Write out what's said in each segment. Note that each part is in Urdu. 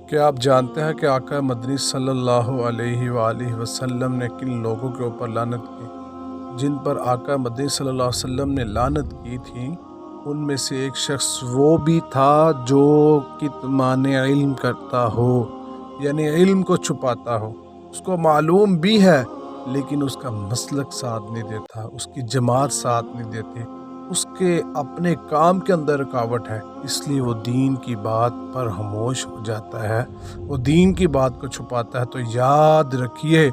کیا آپ جانتے ہیں کہ آقا مدنی صلی اللہ علیہ وآلہ وسلم نے کن لوگوں کے اوپر لعنت کی؟ جن پر آقا مدنی صلی اللہ علیہ وسلم نے لعنت کی تھی ان میں سے ایک شخص وہ بھی تھا جو کتمان علم کرتا ہو، یعنی علم کو چھپاتا ہو، اس کو معلوم بھی ہے لیکن اس کا مسلک ساتھ نہیں دیتا، اس کی جماعت ساتھ نہیں دیتی، اس کے اپنے کام کے اندر رکاوٹ ہے، اس لیے وہ دین کی بات پر خاموش ہو جاتا ہے، وہ دین کی بات کو چھپاتا ہے۔ تو یاد رکھیے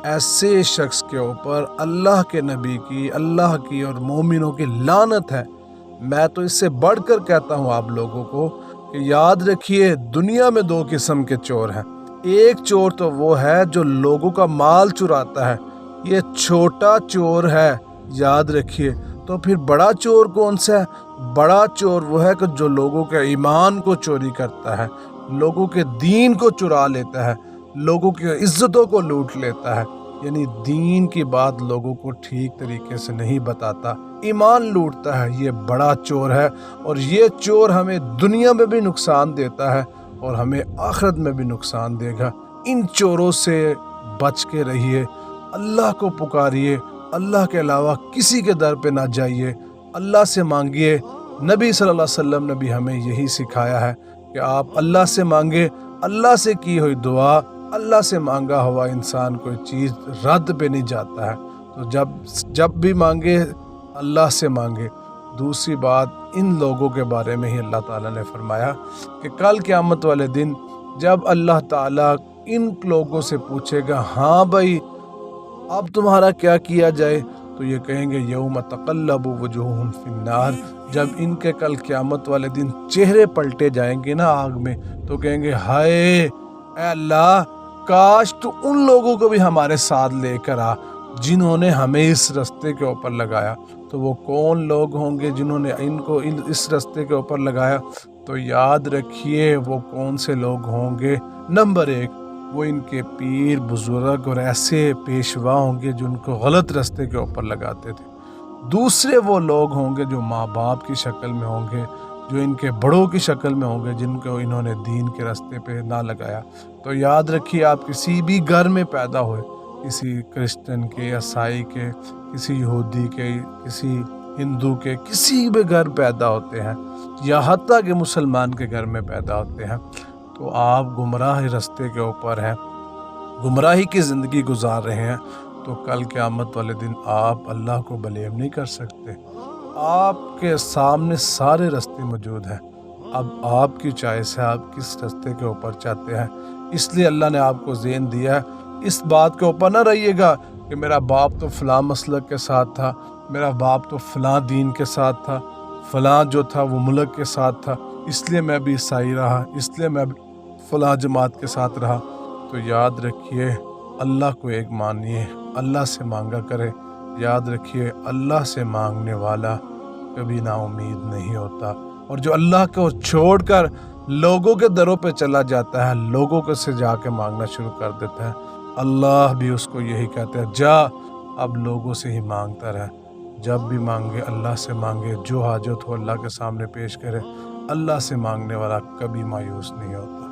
ایسے شخص کے اوپر اللہ کے نبی کی، اللہ کی اور مومنوں کی لعنت ہے۔ میں تو اس سے بڑھ کر کہتا ہوں آپ لوگوں کو کہ یاد رکھیے دنیا میں دو قسم کے چور ہیں۔ ایک چور تو وہ ہے جو لوگوں کا مال چراتا ہے، یہ چھوٹا چور ہے، یاد رکھیے۔ تو پھر بڑا چور کون سا ہے؟ بڑا چور وہ ہے کہ جو لوگوں کے ایمان کو چوری کرتا ہے، لوگوں کے دین کو چرا لیتا ہے، لوگوں کی عزتوں کو لوٹ لیتا ہے، یعنی دین کی بات لوگوں کو ٹھیک طریقے سے نہیں بتاتا، ایمان لوٹتا ہے، یہ بڑا چور ہے۔ اور یہ چور ہمیں دنیا میں بھی نقصان دیتا ہے اور ہمیں آخرت میں بھی نقصان دے گا۔ ان چوروں سے بچ کے رہیے، اللہ کو پکاریے، اللہ کے علاوہ کسی کے در پہ نہ جائیے، اللہ سے مانگیے۔ نبی صلی اللہ علیہ وسلم نے بھی ہمیں یہی سکھایا ہے کہ آپ اللہ سے مانگے، اللہ سے کی ہوئی دعا، اللہ سے مانگا ہوا انسان کوئی چیز رد پہ نہیں جاتا ہے۔ تو جب بھی مانگے اللہ سے مانگے۔ دوسری بات ان لوگوں کے بارے میں ہی اللہ تعالیٰ نے فرمایا کہ کل قیامت والے دن جب اللہ تعالیٰ ان لوگوں سے پوچھے گا ہاں بھائی اب تمہارا کیا کیا جائے، تو یہ کہیں گے یوم تقلب وجوہہم فی النار، جب ان کے کل قیامت والے دن چہرے پلٹے جائیں گے نا آگ میں، تو کہیں گے ہائے اے اللہ کاش تو ان لوگوں کو بھی ہمارے ساتھ لے کر آ جنہوں نے ہمیں اس رستے کے اوپر لگایا۔ تو وہ کون لوگ ہوں گے جنہوں نے ان کو اس رستے کے اوپر لگایا؟ تو یاد رکھیے وہ کون سے لوگ ہوں گے۔ نمبر 1 وہ ان کے پیر بزرگ اور ایسے پیشوا ہوں گے جو ان کو غلط رستے کے اوپر لگاتے تھے۔ دوسرے وہ لوگ ہوں گے جو ماں باپ کی شکل میں ہوں گے، جو ان کے بڑوں کی شکل میں ہوں گے جن کو انہوں نے دین کے راستے پہ نہ لگایا۔ تو یاد رکھیے آپ کسی بھی گھر میں پیدا ہوئے، کسی کرسچن کے، عیسائی کے، کسی یہودی کے، کسی ہندو کے، کسی بھی گھر پیدا ہوتے ہیں، یا حتیٰ کہ مسلمان کے گھر میں پیدا ہوتے ہیں، تو آپ گمراہ راستے کے اوپر ہیں، گمراہی کی زندگی گزار رہے ہیں، تو کل قیامت والے دن آپ اللہ کو بلیم نہیں کر سکتے۔ آپ کے سامنے سارے راستے موجود ہیں، اب آپ کی چوائس ہے آپ کس راستے کے اوپر چاہتے ہیں۔ اس لیے اللہ نے آپ کو ذہن دیا ہے، اس بات کے اوپر نہ رہیے گا کہ میرا باپ تو فلاں مسلک کے ساتھ تھا، میرا باپ تو فلاں دین کے ساتھ تھا، فلاں جو تھا وہ ملک کے ساتھ تھا، اس لیے میں بھی عیسائی رہا، اس لیے میں بھی فلاں جماعت کے ساتھ رہا۔ تو یاد رکھیے اللہ کو ایک مانیے، اللہ سے مانگا کرے۔ یاد رکھیے اللہ سے مانگنے والا کبھی نا امید نہیں ہوتا، اور جو اللہ کو چھوڑ کر لوگوں کے دروں پہ چلا جاتا ہے، لوگوں کے سے جا کے مانگنا شروع کر دیتا ہے، اللہ بھی اس کو یہی کہتا ہے جا اب لوگوں سے ہی مانگتا رہے۔ جب بھی مانگے اللہ سے مانگے، جو حاجت ہو اللہ کے سامنے پیش کرے۔ اللہ سے مانگنے والا کبھی مایوس نہیں ہوتا۔